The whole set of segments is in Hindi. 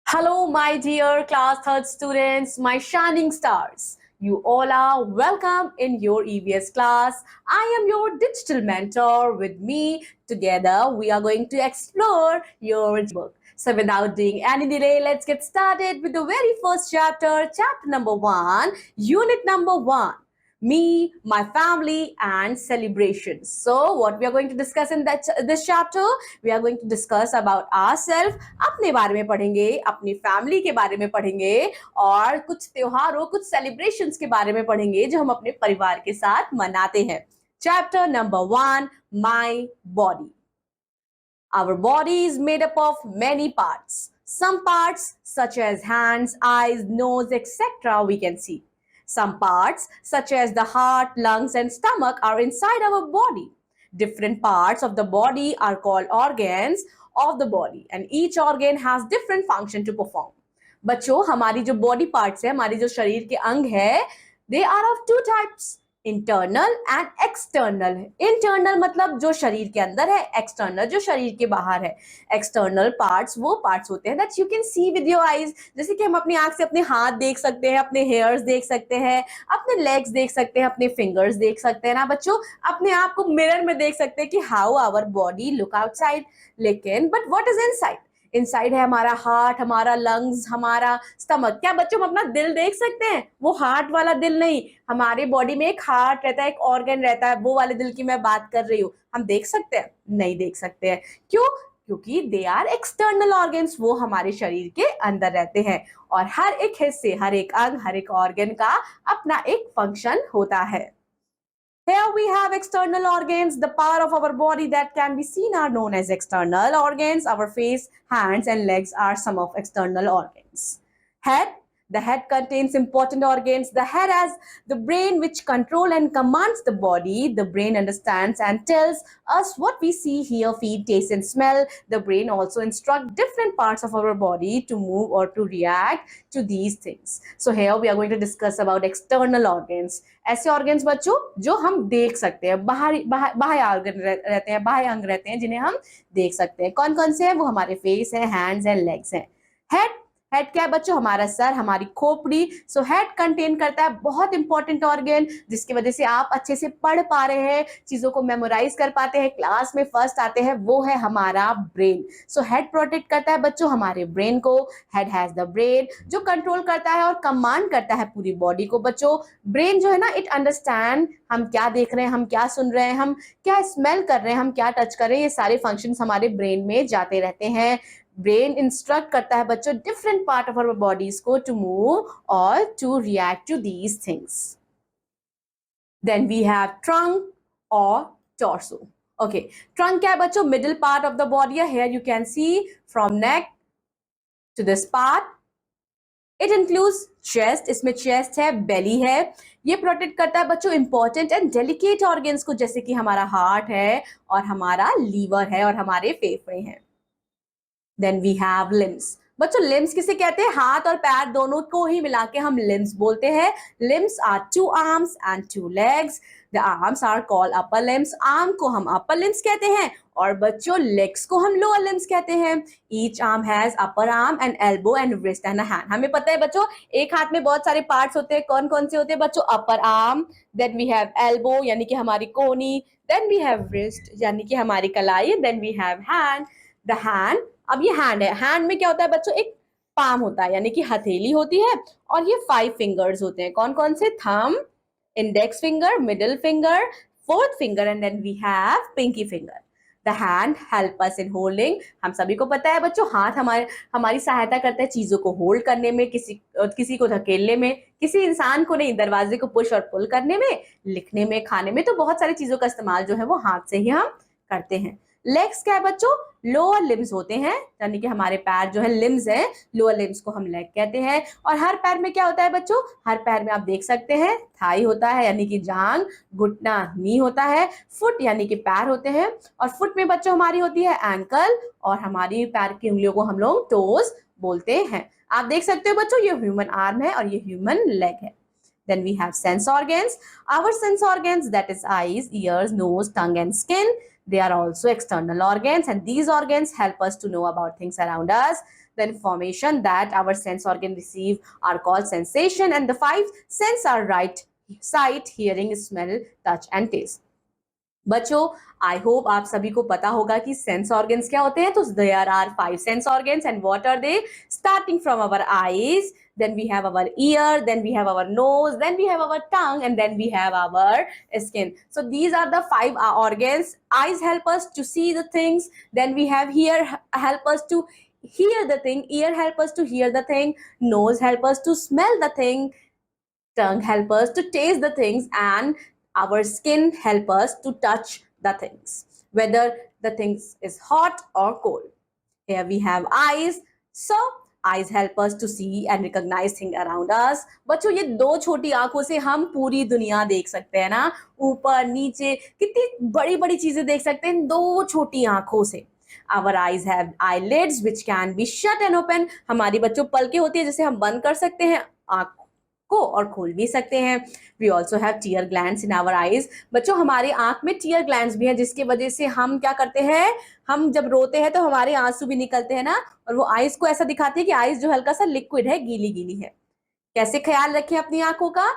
Hello, my dear class third students, my shining stars. You all are welcome in your EVS class. I am your digital mentor. With me, together, we are going to explore your book. So, without doing any delay, let's get started with the very first chapter, chapter number 1, unit number 1. Me, my family, and celebrations. So, what we are going to discuss in this chapter, we are going to discuss about ourselves. अपने बारे में पढ़ेंगे, अपनी फैमिली के बारे में पढ़ेंगे और कुछ त्योहारों, कुछ सेलिब्रेशंस के बारे में पढ़ेंगे जो हम अपने परिवार के साथ मनाते हैं. Chapter number 1, my body. Our body is made up of many parts. Some parts such as hands, eyes, nose, etc. we can see. Some parts such as the heart, lungs and stomach are inside our body. Different parts of the body are called organs of the body and each organ has different function to perform. बच्चों, हमारी जो बॉडी पार्ट्स है, हमारी जो शरीर के अंग है, they are of two types. Internal and external. Internal मतलब जो शरीर के अंदर है, एक्सटर्नल जो शरीर के बाहर है. एक्सटर्नल पार्ट्स वो पार्ट्स होते हैं that you can C with your eyes. जैसे कि हम अपनी आंख से अपने हाथ देख सकते हैं, अपने हेयर्स देख सकते हैं, अपने लेग्स देख सकते हैं, अपने फिंगर्स देख सकते हैं ना बच्चों. अपने आप को मिरर में देख सकते हैं कि how our body look outside. लेकिन but what is inside? Inside है हमारा हार्ट, हमारा लंग्स, हमारा स्टमक. क्या बच्चों हम अपना दिल देख सकते हैं? वो हार्ट वाला दिल नहीं. हमारे बॉडी में एक हार्ट रहता है, एक ऑर्गन रहता है, वो वाले दिल की मैं बात कर रही हूँ. हम देख सकते हैं? नहीं देख सकते हैं. क्यों? क्योंकि दे आर एक्सटर्नल ऑर्गन्स. वो हमारे शरीर के अंदर रहते हैं और हर एक हिस्से, हर एक अंग, हर एक ऑर्गन का अपना एक फंक्शन होता है. Here we have external organs. The part of our body that can be seen are known as external organs. Our face, hands and legs are some of external organs. Head. The head contains important organs. The head has the brain which control and commands the body. The brain understands and tells us what we see, hear, feel, taste and smell. The brain also instructs different parts of our body to move or to react to these things. So here we are going to discuss about external organs. ऐसे ऑर्गन्स बच्चों जो हम देख सकते हैं, बाह्य ऑर्गन रहते हैं, बाह्य अंग रहते हैं जिन्हें हम देख सकते हैं. कौन कौन से हैं? वो हमारे फेस है, हैंड्स एंड लेग्स हैं. हेड. हेड क्या है बच्चों? हमारा सर, हमारी खोपड़ी. सो हेड कंटेन करता है बहुत इंपॉर्टेंट ऑर्गन जिसकी वजह से आप अच्छे से पढ़ पा रहे हैं, चीजों को मेमोराइज कर पाते हैं, क्लास में फर्स्ट आते हैं. वो है हमारा ब्रेन. सो हेड प्रोटेक्ट करता है बच्चों हमारे ब्रेन को. हेड हैज द ब्रेन जो कंट्रोल करता है और कमांड करता है पूरी बॉडी को. बच्चों, ब्रेन जो है ना, इट अंडरस्टैंड हम क्या देख रहे हैं, हम क्या सुन रहे हैं, हम क्या स्मेल कर रहे हैं, हम क्या टच कर रहे हैं. ये सारे फंक्शंस हमारे ब्रेन में जाते रहते हैं. ब्रेन इंस्ट्रक्ट करता है बच्चों different part of our bodies को टू मूव और to react to these things. Then we have trunk और टॉर्सो. ओके, ट्रंक क्या है बच्चों? Middle part of the body. Here you can see from neck to this part. It includes chest. इसमें चेस्ट है, बेली है. ये प्रोटेक्ट करता है बच्चों इंपॉर्टेंट एंड डेलिकेट ऑर्गन्स को, जैसे कि हमारा हार्ट है और हमारा लीवर है और हमारे फेफड़े हैं. Then we have limbs. बच्चों, limbs किसे कहते हैं? हाथ और पैर दोनों को ही मिला के हम limbs बोलते हैं. Limbs are 2 arms and 2 legs. The arms are called upper limbs. arm को हम upper limbs कहते हैं और बच्चों legs को हम lower limbs कहते हैं. Each arm has upper arm and elbow and wrist and a hand. हमें पता है बच्चों, एक हाथ में बहुत सारे parts होते हैं. कौन कौन से होते हैं बच्चों? upper arm, then we have elbow यानी कि हमारी कोहनी, then we have wrist यानी कि हमारी कलाई, then we have hand. The hand. अब ये हैंड है. हैंड में क्या होता है बच्चों? एक पाम होता है यानी कि हथेली होती है और ये 5 फिंगर्स होते हैं. कौन कौन से? Thumb, index finger, middle finger, fourth finger and then we have pinky finger. The hand help us in holding. हम सभी को पता है बच्चों, हाथ हमारी सहायता करता है चीजों को होल्ड करने में, किसी को धकेलने में, किसी इंसान को नहीं, दरवाजे को पुश और पुल करने में, लिखने में, खाने में. तो बहुत सारी चीजों का इस्तेमाल जो है वो हाथ से ही हम करते हैं. लेग्स क्या है बच्चों? लोअर लिम्स होते हैं यानी कि हमारे पैर जो है लिम्स हैं, लोअर लिम्स को हम लेग कहते हैं. और हर पैर में क्या होता है बच्चों? हर पैर में आप देख सकते हैं थाई होता है यानी कि जांग, घुटना नी होता है, फुट यानी कि पैर होते हैं और फुट में बच्चों हमारी होती है एंकल और हमारी पैर की उंगलियों को हम लोग टोज बोलते हैं. आप देख सकते हो बच्चों, ये ह्यूमन आर्म है और ये ह्यूमन लेग है. Then we have sense organs. Our sense organs, that is eyes, ears, nose, tongue and skin. They are also external organs and these organs help us to know about things around us. The information that our sense organ receive are called sensation, and the five sense are right: sight, hearing, smell, touch and taste. बच्चों, आई होप आप सभी को पता होगा कि सेंस ऑर्गन्स क्या होते हैं. तो there are 5 sense organs, and what are they? Starting from our eyes, then we have our ear, then we have our nose, then we have our tongue, and then we have our skin. So these are the 5 organs. Eyes help us to see the things, then we have ear help us to hear the thing, ear help us to hear the thing, nose help us to smell the thing, tongue help us to taste the things, and our skin help us to touch the things, whether the things is hot or cold. Here we have eyes. So eyes help us to see and recognize things around us. बच्चों, ये दो छोटी आंखों से हम पूरी दुनिया देख सकते हैं ना, ऊपर नीचे कितनी बड़ी बड़ी चीजें देख सकते हैं दो छोटी आंखों से. Our eyes have eyelids which can be shut and open. हमारी बच्चों पलकें होती है जिसे हम बंद कर सकते हैं आंख को और खोल भी सकते हैं. We also have tear glands in our eyes. बच्चों, हमारे आंख में tear glands भी हैं जिसकी वजह से हम क्या करते हैं, हम जब रोते हैं तो हमारे आंसू भी निकलते हैं ना, और वो आईज को ऐसा दिखाती है कि आईज जो हल्का सा लिक्विड है, गीली गीली है. कैसे ख्याल रखें अपनी आंखों का?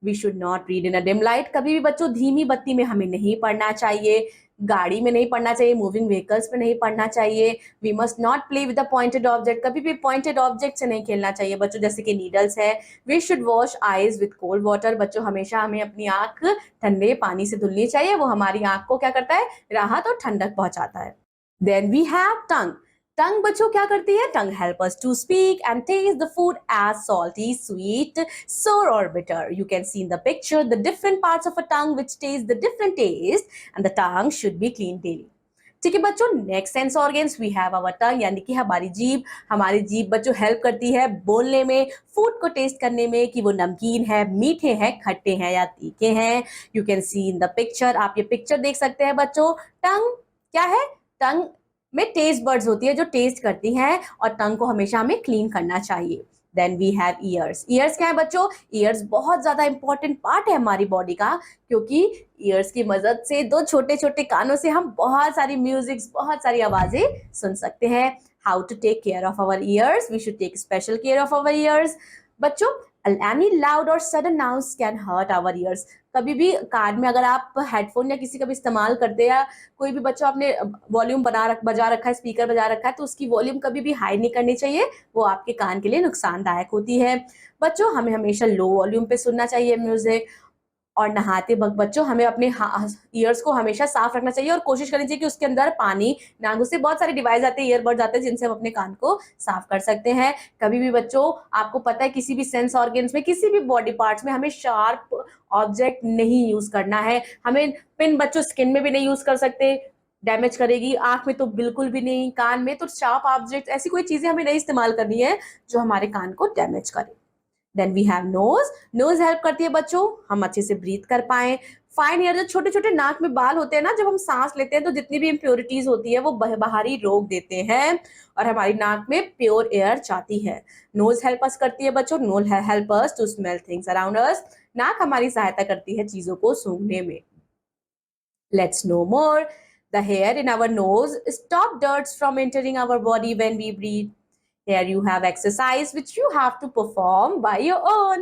We should not read in a dim light. कभी भी बच्चों धीमी बत्ती में हमें नहीं पढ़ना चाहिए, गाड़ी में नहीं पढ़ना चाहिए, मूविंग व्हीकल्स में नहीं पढ़ना चाहिए. We must not play with the pointed object. कभी भी पॉइंटेड ऑब्जेक्ट से नहीं खेलना चाहिए बच्चों, जैसे कि नीडल्स है. We should wash eyes with cold water. बच्चों, हमेशा हमें अपनी आंख ठंडे पानी से धुलनी चाहिए, वो हमारी आंख को क्या करता है, राहत और ठंडक पहुंचाता है. Then we have tongue. Tongue बच्चों क्या करती है? Tongue help us to speak and taste the food as salty, sweet, sour or bitter. You can see in the picture the different parts of a tongue which taste the different taste, and the tongue should be cleaned daily. ठीक है बच्चों, next sense organs we have our tongue, यानी कि हमारी जीभ. हमारी जीभ बच्चों हेल्प करती है बोलने में, फूड को टेस्ट करने में कि वो नमकीन है, मीठे हैं, खट्टे हैं या तीखे हैं. You can C in the picture, आप ये पिक्चर देख सकते हैं बच्चों. टंग क्या है? टंग में टेस्ट बर्ड्स होती है जो टेस्ट करती हैं, और टंग को हमेशा हमें क्लीन करना चाहिए. Then we have ears. Ears क्या है बच्चों? ईयर्स बहुत ज्यादा इंपॉर्टेंट पार्ट है हमारी बॉडी का, क्योंकि ईयर्स की मदद से, दो छोटे छोटे कानों से हम बहुत सारी म्यूजिक्स, बहुत सारी आवाजें सुन सकते हैं. How to take care of our ears? We should take special care of our ears. बच्चों, any loud or sudden noise can hurt our ears. कभी भी कान में अगर आप हेडफोन या किसी का भी इस्तेमाल करते हैं, या कोई भी बच्चों आपने वॉल्यूम बजा रखा है, स्पीकर बजा रखा है, तो उसकी वॉल्यूम कभी भी हाई नहीं करनी चाहिए, वो आपके कान के लिए नुकसानदायक होती है. बच्चों, हमें हमेशा लो वॉल्यूम पे सुनना चाहिए म्यूजिक. और नहाते वक्त बच्चों हमें अपने ईयर्स को हमेशा साफ रखना चाहिए, और कोशिश करनी चाहिए कि उसके अंदर पानी ना घुसे. बहुत सारे डिवाइस आते हैं, ईयरबड्स आते हैं जिनसे हम अपने कान को साफ कर सकते हैं. कभी भी बच्चों, आपको पता है किसी भी सेंस ऑर्गन्स में, किसी भी बॉडी पार्ट्स में हमें शार्प ऑब्जेक्ट नहीं यूज करना है. हमें पिन बच्चों स्किन में भी नहीं यूज कर सकते, डैमेज करेगी. आंख में तो बिल्कुल भी नहीं, कान में तो शार्प ऑब्जेक्ट, ऐसी कोई चीजें हमें नहीं इस्तेमाल करनी है जो हमारे कान को डैमेज करे. Then we have nose. Nose help करती है बच्चों हम अच्छे से ब्रीथ कर पाए. फाइन हेयर, जो छोटे छोटे नाक में बाल होते हैं ना, जब हम सांस लेते हैं तो जितनी भी इम्प्योरिटीज होती है वो बाहर ही रोक देते हैं, और हमारी नाक में प्योर एयर जाती है. नोज हेल्प अस करती है बच्चों. Nose help us to smell things around us. नाक हमारी सहायता करती है चीजों को सूंघने में. Let's know more. The hair in our nose stop dirts from entering our body when we breathe. Here you have exercise which you have to perform by your own.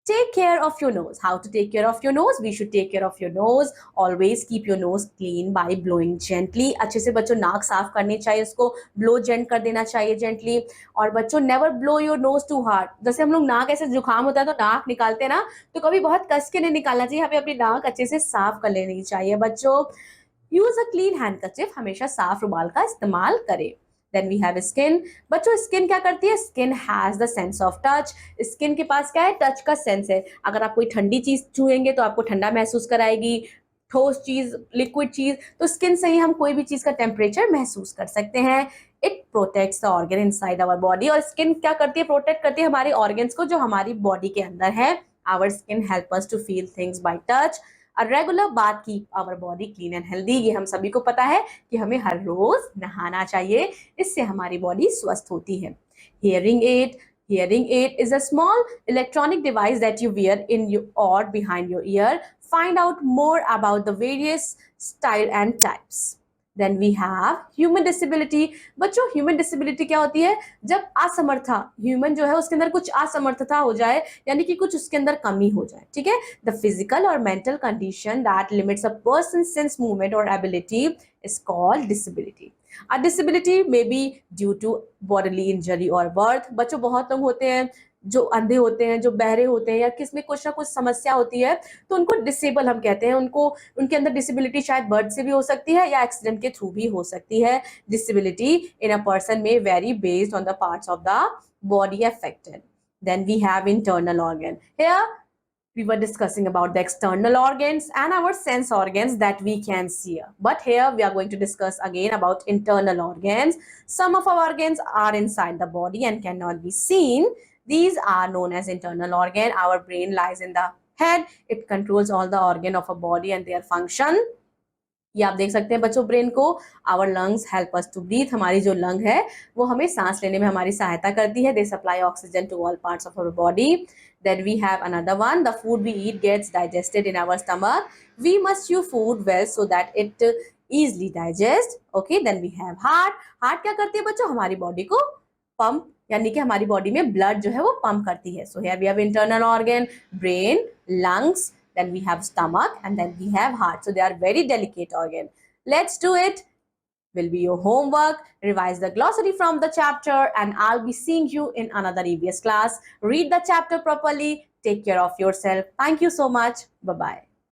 Take care of your nose. How to take care of your nose? We should take care of your nose. Always keep your nose clean by blowing gently. अच्छे से बच्चों नाक साफ करनी चाहिए, उसको blow gent कर देना चाहिए gently. और बच्चों never blow your nose too hard. जैसे हम लोग नाक ऐसे जुकाम होता है तो नाक निकालते हैं ना, तो कभी बहुत कस के नहीं निकालना चाहिए, हमें अपनी नाक अच्छे से साफ कर लेनी चाहिए बच्चों. Use a clean handkerchief. हमेशा साफ रुमाल का इस्तेमाल करें. Then we have skin. बच्चों, स्किन क्या करती है? Skin has the sense of touch. Skin के पास क्या है? टच का सेंस है. अगर आप कोई ठंडी चीज छुएंगे तो आपको ठंडा महसूस कराएगी, ठोस चीज, लिक्विड चीज, तो स्किन से ही हम कोई भी चीज का टेम्परेचर महसूस कर सकते हैं. It protects the organ inside our body. और स्किन क्या करती है? प्रोटेक्ट करती है हमारे ऑर्गन्स को जो हमारी बॉडी के अंदर है. Our skin help us to feel things by touch. A regular bath keep our body clean and healthy. ये हम सभी को पता है कि हमें हर रोज नहाना चाहिए, इससे हमारी बॉडी स्वस्थ होती है. Hearing aid. Hearing aid is a small electronic device that you wear in your or behind your ear. Find out more about the various style and types. Then we have human disability. बच्चों ह्यूमन डिसेबिलिटी क्या होती है? जब असमर्था, ह्यूमन जो है उसके अंदर कुछ असमर्थता हो जाए, यानी कि कुछ उसके अंदर कमी हो जाए, ठीक है। द फिजिकल और mental condition that limits a person sense movement और ability is called disability. A disability may be due to bodily injury or birth। बच्चों बहुत लोग होते हैं जो अंधे होते हैं, जो बहरे होते हैं, या किसमें कुछ ना कुछ समस्या होती है, तो उनको डिसेबल हम कहते हैं। उनको, उनके अंदर डिसेबिलिटी शायद बर्थ से भी हो सकती है या एक्सीडेंट के थ्रू भी हो सकती है। डिसेबिलिटी इन अ पर्सन में vary based on the parts of the body affected. Then we have internal organ. Here we were discussing about the external organs and our sense organs that we can see. But here we are going to discuss again about internal organs. Some of our organs are inside the body and cannot be seen. These are known as internal organ. Our brain lies in the head. It controls all the organ of a body and their function. ये आप देख सकते हैं बच्चों ब्रेन को। Our lungs help us to breathe. हमारी जो लंग है वो हमें सांस लेने में हमारी सहायता करती है। They supply oxygen to all parts of our body. Then we have another one. The food we eat gets digested in our stomach. We must chew food well so that it easily digests. Okay. Then we have heart. Heart क्या करती है बच्चों? हमारी बॉडी को पंप, यानी कि हमारी बॉडी में ब्लड जो है वो पंप करती है। So here we have internal organ, brain, lungs, then we have stomach, and then we have heart. So they are very delicate organ. Let's do it. Will be your homework. Revise the glossary from the chapter, and I'll be seeing you in another EVS class. Read the chapter properly. Take care of yourself. Thank you so much. Bye-bye.